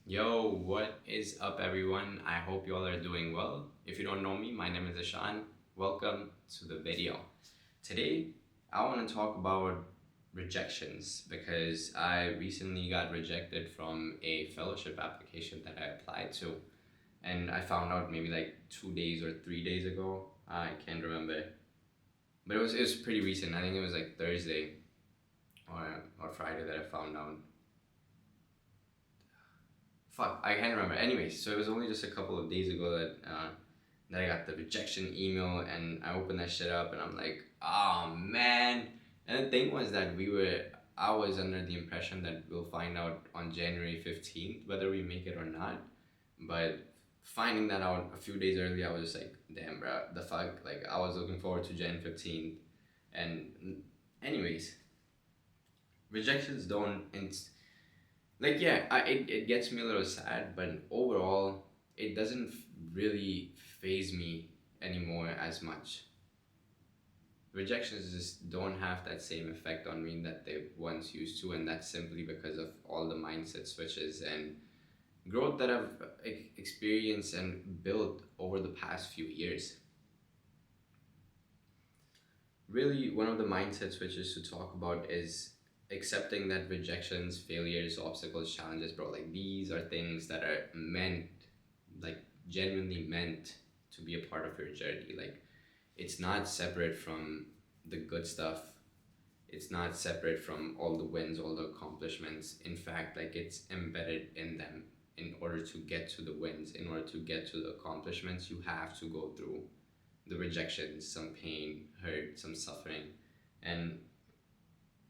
Yo, what is up, everyone? I hope you all are doing well. If you don't know me, my name is Ishaan. Welcome to the video. Today, I want to talk about rejections because I recently got rejected from a fellowship application that I applied to, and I found out maybe like 2 days or 3 days ago. I can't remember, but it was pretty recent. I think it was like Thursday or Friday that I found out. Fuck, I can't remember. Anyways, so it was only just a couple of days ago that I got the rejection email, and I opened that shit up, and I'm like, oh man. And the thing was that I was under the impression that we'll find out on January 15th whether we make it or not. But finding that out a few days early, I was just like, damn, bro, the fuck. Like, I was looking forward to Jan 15th. And, anyways, rejections don't. Like, yeah, it gets me a little sad, but overall it doesn't really phase me anymore as much. Rejections just don't have that same effect on me that they once used to, and that's simply because of all the mindset switches and growth that I've experienced and built over the past few years. Really, one of the mindset switches to talk about is accepting that rejections, failures, obstacles, challenges, bro, like these are things that are meant, like genuinely meant to be a part of your journey. Like, it's not separate from the good stuff. It's not separate from all the wins, all the accomplishments. In fact, like, it's embedded in them. In order to get to the wins, in order to get to the accomplishments, you have to go through the rejections, some pain, hurt, some suffering. And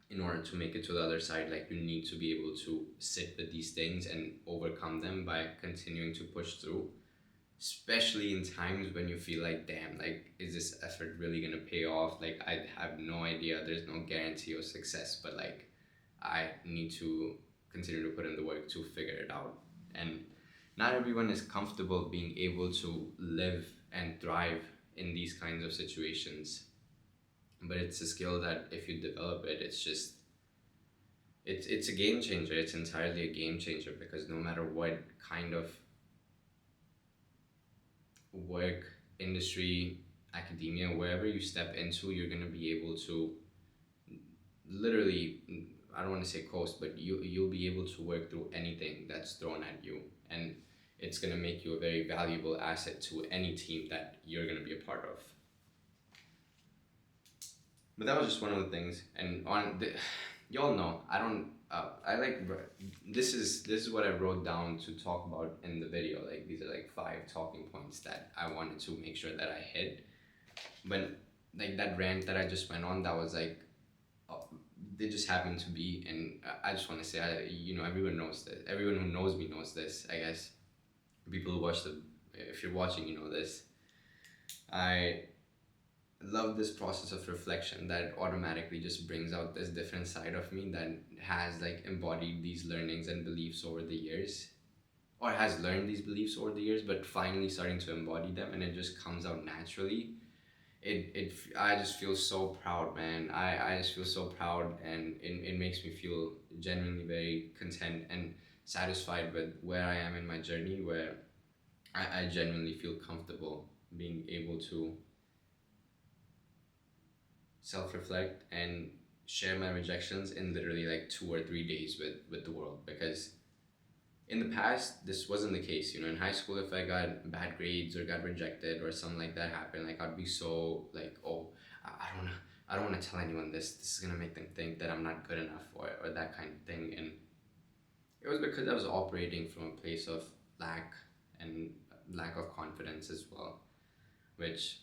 in order to make it to the other side, like, you need to be able to sit with these things and overcome them by continuing to push through, especially in times when you feel like, damn, like, is this effort really gonna pay off? Like, I have no idea, there's no guarantee of success, but like, I need to continue to put in the work to figure it out. And not everyone is comfortable being able to live and thrive in these kinds of situations, but it's a skill that if you develop it, it's a game changer. It's entirely a game changer because no matter what kind of work, industry, academia, wherever you step into, you're going to be able to literally, I don't want to say coast, but you'll be able to work through anything that's thrown at you, and it's going to make you a very valuable asset to any team that you're going to be a part of. But that was just one of the things. And y'all know, I don't. I like this is what I wrote down to talk about in the video. Like, these are like five talking points that I wanted to make sure that I hit. But like that rant that I just went on, that was like, uh, they just happened to be. And I just want to say, everyone knows this. Everyone who knows me knows this. I guess people who watch the, if you're watching, you know this. I love this process of reflection that automatically just brings out this different side of me that has like embodied these learnings and beliefs over the years, or has learned these beliefs over the years, but finally starting to embody them, and it just comes out naturally. I just feel so proud, man. I just feel so proud, and it makes me feel genuinely very content and satisfied with where I am in my journey, where I genuinely feel comfortable being able to self reflect and share my rejections in literally like 2 or 3 days with the world, because in the past this wasn't the case. In high school, if I got bad grades or got rejected or something like that happened, like, I'd be so like, oh, I don't want to tell anyone this is gonna make them think that I'm not good enough, or that kind of thing. And it was because I was operating from a place of lack, and lack of confidence as well, which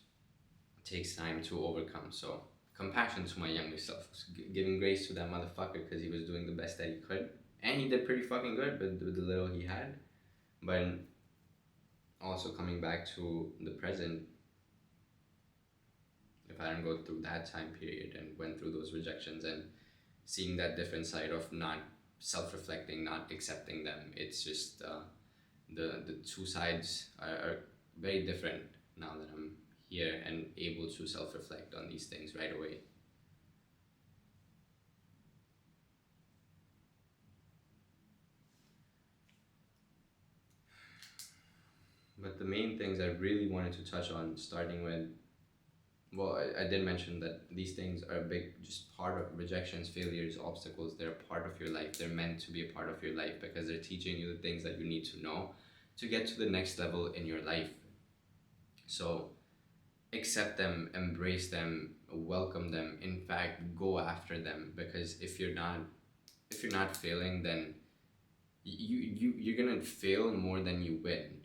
takes time to overcome. So, compassion to my younger self, giving grace to that motherfucker because he was doing the best that he could, and he did pretty fucking good with the little he had. But also coming back to the present, if I didn't go through that time period and went through those rejections and seeing that different side of not self-reflecting, not accepting them, it's just the two sides are very different now that I'm here and able to self-reflect on these things right away. But the main things I really wanted to touch on, starting with, well, I did mention that these things are a big, just part of rejections, failures, obstacles. They're a part of your life. They're meant to be a part of your life because they're teaching you the things that you need to know to get to the next level in your life. So accept them, embrace them, welcome them. In fact, go after them, because if you're not failing, then you're gonna fail more than you win,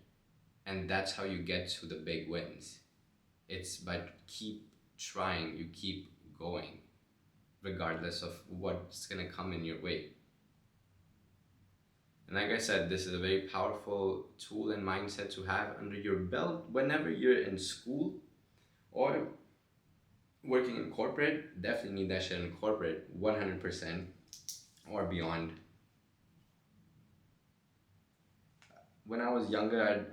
and that's how you get to the big wins. It's but keep trying, you keep going, regardless of what's gonna come in your way. And like I said, this is a very powerful tool and mindset to have under your belt whenever you're in school or working in corporate. Definitely need that shit in corporate, 100% or beyond. When I was younger,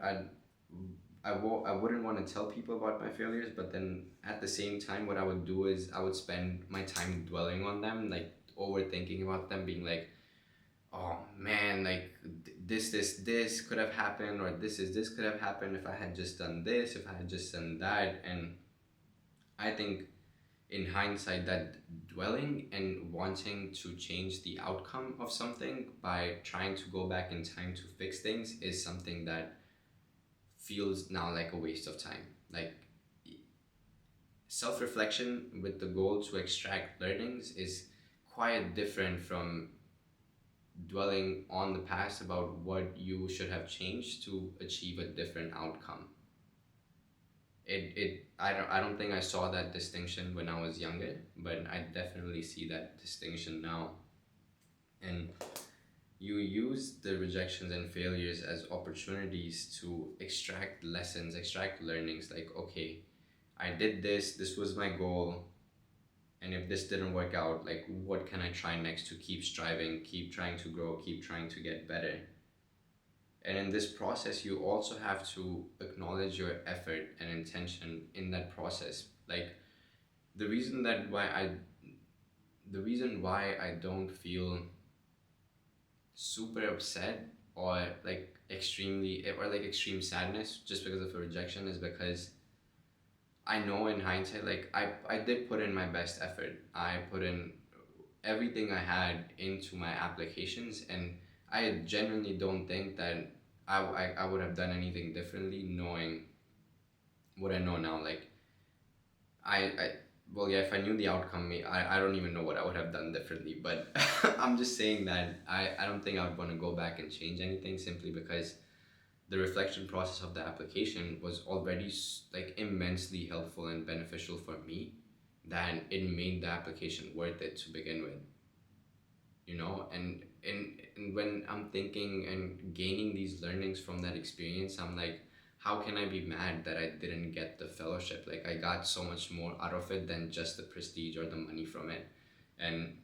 I wouldn't want to tell people about my failures, but then at the same time, what I would do is I would spend my time dwelling on them, like overthinking about them, being like, oh man, like this could have happened, or this could have happened if I had just done this, if I had just done that. And I think in hindsight, that dwelling and wanting to change the outcome of something by trying to go back in time to fix things is something that feels now like a waste of time. Like, self reflection with the goal to extract learnings is quite different from dwelling on the past about what you should have changed to achieve a different outcome. I don't think I saw that distinction when I was younger, but I definitely see that distinction now. And you use the rejections and failures as opportunities to extract lessons, extract learnings. Like, okay, I did this, this was my goal, and if this didn't work out, like, what can I try next to keep striving, keep trying to grow, keep trying to get better? And in this process, you also have to acknowledge your effort and intention in that process. Like, the reason that why I the reason why I don't feel super upset or like extreme sadness just because of a rejection is because I know in hindsight, like, I did put in my best effort. I put in everything I had into my applications, and I genuinely don't think that I would have done anything differently knowing what I know now. Like, I well, yeah, if I knew the outcome, I don't even know what I would have done differently. But I'm just saying that I don't think I would want to go back and change anything, simply because the reflection process of the application was already like immensely helpful and beneficial for me, that it made the application worth it to begin with. And when I'm thinking and gaining these learnings from that experience, I'm like, how can I be mad that I didn't get the fellowship? Like, I got so much more out of it than just the prestige or the money from it, and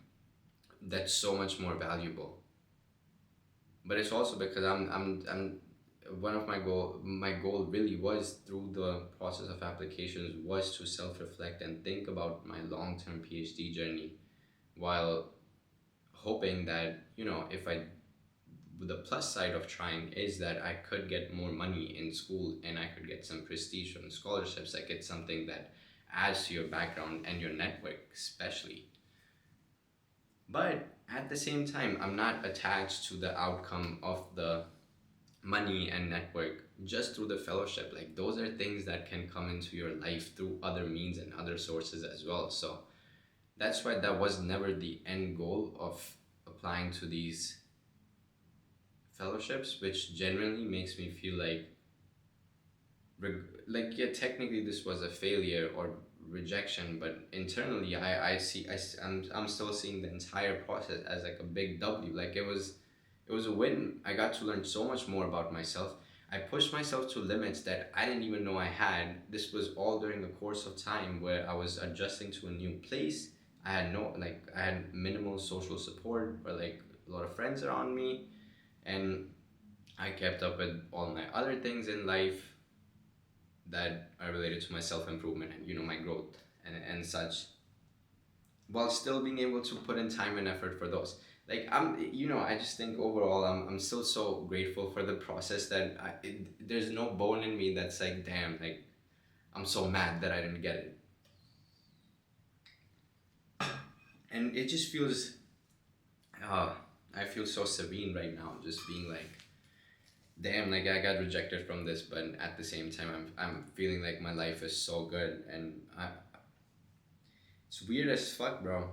that's so much more valuable. But it's also because I'm one of my goal really was, through the process of applications, was to self-reflect and think about my long-term PhD journey, while hoping that, if I the plus side of trying is that I could get more money in school and I could get some prestige from scholarships. Like, it's something that adds to your background and your network, especially. But at the same time, I'm not attached to the outcome of the money and network just through the fellowship. Like, those are things that can come into your life through other means and other sources as well. So that's why that was never the end goal of applying to these fellowships, which genuinely makes me feel like, yeah, technically this was a failure or rejection, but internally I'm still seeing the entire process as like a big W. Like, it was a win. I got to learn so much more about myself. I pushed myself to limits that I didn't even know I had. This was all during the course of time where I was adjusting to a new place. I had minimal social support, or like a lot of friends around me, and I kept up with all my other things in life that are related to my self improvement and, my growth and such, while still being able to put in time and effort for those. like I just think overall I'm still so grateful for the process that there's no bone in me that's like, damn, like I'm so mad that I didn't get it. And it just feels, uh, I feel so serene right now, just being like, damn, like I got rejected from this, but at the same time, I'm feeling like my life is so good, and it's weird as fuck, bro.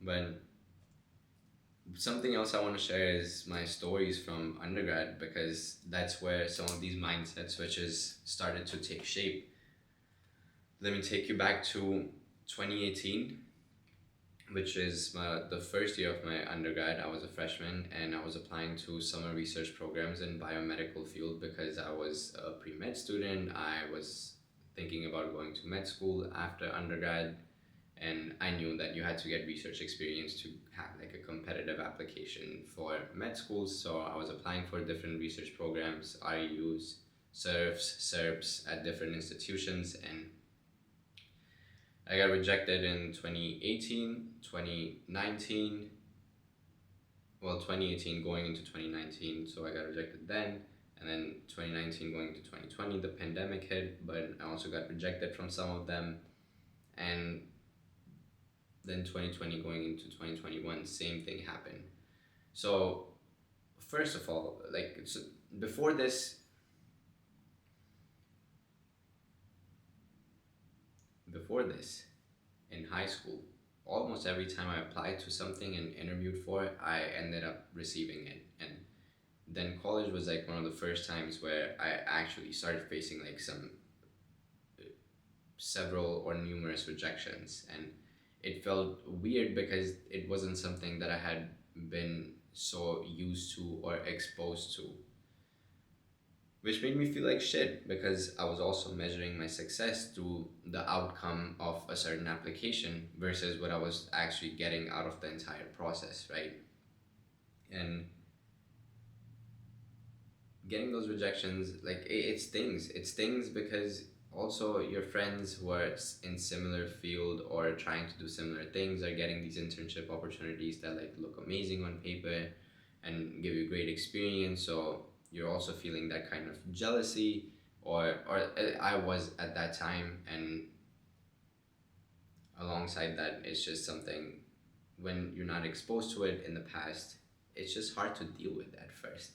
But something else I want to share is my stories from undergrad, because that's where some of these mindset switches started to take shape. Let me take you back to 2018, which is the first year of my undergrad. I was a freshman and I was applying to summer research programs in biomedical field because I was a pre-med student. I was thinking about going to med school after undergrad, and I knew that you had to get research experience to have like a competitive application for med schools. So I was applying for different research programs, REUs, SERFs, SERPs at different institutions, and I got rejected in 2018, 2019, well, 2018 going into 2019, so I got rejected then, and then 2019 going to 2020, the pandemic hit, but I also got rejected from some of them, and then 2020 going into 2021, same thing happened. So, first of all, like, before this, before this, in high school, almost every time I applied to something and interviewed for it, I ended up receiving it. And then college was like one of the first times where I actually started facing like some several or numerous rejections. And it felt weird because it wasn't something that I had been so used to or exposed to, which made me feel like shit because I was also measuring my success through the outcome of a certain application versus what I was actually getting out of the entire process, right? And getting those rejections, like it stings. It stings because also your friends who are in similar field or trying to do similar things are getting these internship opportunities that like look amazing on paper and give you great experience. So you're also feeling that kind of jealousy, or I was at that time, and alongside that, it's just something when you're not exposed to it in the past, it's just hard to deal with at first.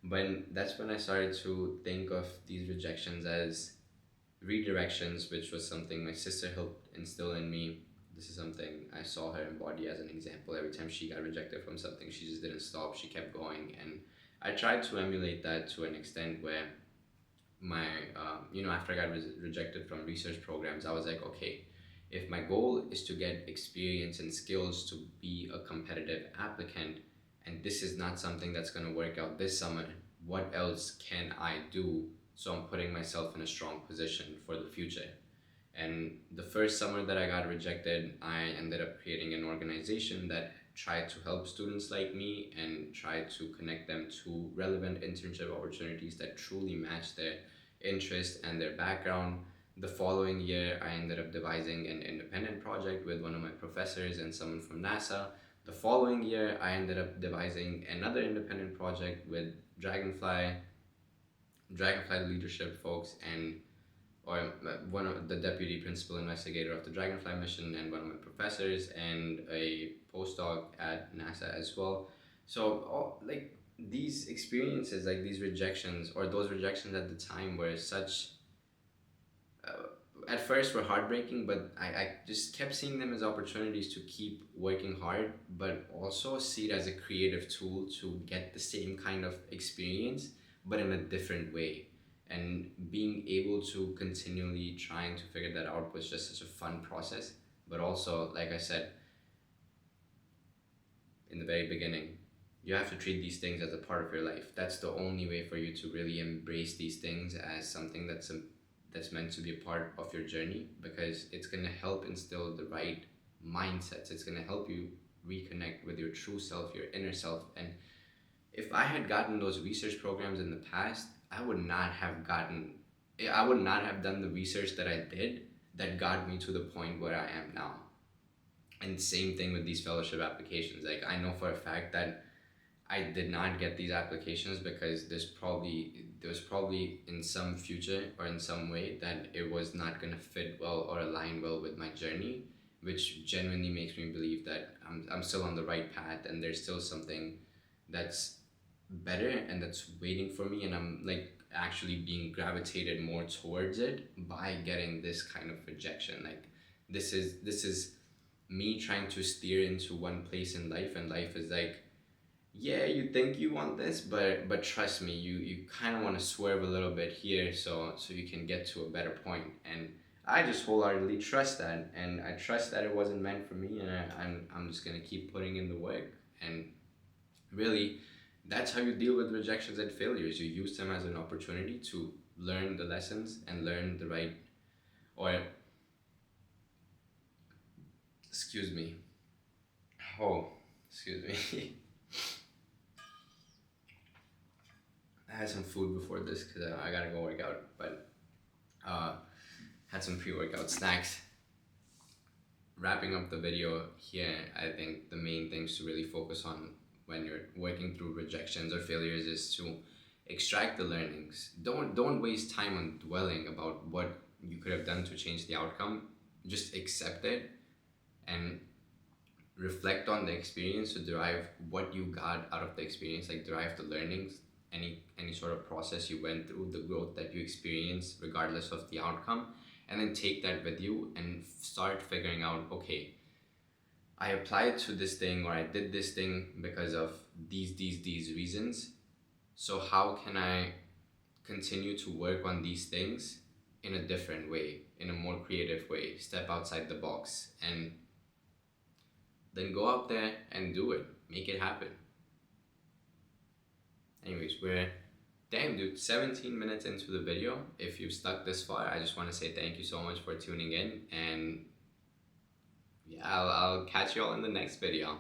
But that's when I started to think of these rejections as redirections, which was something my sister helped instill in me. This is something I saw her embody as an example. Every time she got rejected from something, she just didn't stop. She kept going, and I tried to emulate that to an extent where after I got rejected from research programs, I was like, okay, if my goal is to get experience and skills to be a competitive applicant, and this is not something that's going to work out this summer, what else can I do so I'm putting myself in a strong position for the future? And the first summer that I got rejected, I ended up creating an organization that tried to help students like me and tried to connect them to relevant internship opportunities that truly match their interest and their background. The following year, I ended up devising an independent project with one of my professors and someone from NASA. The following year, I ended up devising another independent project with Dragonfly leadership folks, and or one of the deputy principal investigator of the Dragonfly mission, and one of my professors, and a postdoc at NASA as well. So, like these experiences, like these rejections, or those rejections at the time, were such. At first, were heartbreaking, but I just kept seeing them as opportunities to keep working hard, but also see it as a creative tool to get the same kind of experience, but in a different way. And being able to continually trying to figure that out was just such a fun process. But also, like I said in the very beginning, you have to treat these things as a part of your life. That's the only way for you to really embrace these things as something that's meant to be a part of your journey, because it's going to help instill the right mindsets. It's going to help you reconnect with your true self, your inner self. And if I had gotten those research programs in the past, I would not have done the research that I did that got me to the point where I am now. And same thing with these fellowship applications. Like, I know for a fact that I did not get these applications because there was probably in some future or in some way that it was not gonna fit well or align well with my journey, which genuinely makes me believe that I'm still on the right path, and there's still something that's better and that's waiting for me, and I'm like actually being gravitated more towards it by getting this kind of rejection. Like, this is me trying to steer into one place in life, and life is like, yeah, you think you want this, but trust me, you kind of want to swerve a little bit here, so you can get to a better point. And I just wholeheartedly trust that, and I trust that it wasn't meant for me, and I'm just gonna keep putting in the work. And really, that's how you deal with rejections and failures. You use them as an opportunity to learn the lessons and learn the right, or excuse me, oh, excuse me. I had some food before this because I gotta go work out, but uh, had some pre-workout snacks. Wrapping up the video here, I think the main things to really focus on when you're working through rejections or failures is to extract the learnings. Don't waste time on dwelling about what you could have done to change the outcome. Just accept it and reflect on the experience to derive what you got out of the experience, like derive the learnings, any sort of process you went through, the growth that you experienced regardless of the outcome, and then take that with you and start figuring out, okay, I applied to this thing, or I did this thing because of these reasons. So how can I continue to work on these things in a different way, in a more creative way, step outside the box, and then go out there and do it, make it happen. Anyways, we're, damn dude, 17 minutes into the video. If you've stuck this far, I just want to say thank you so much for tuning in, and yeah, I'll catch you all in the next video.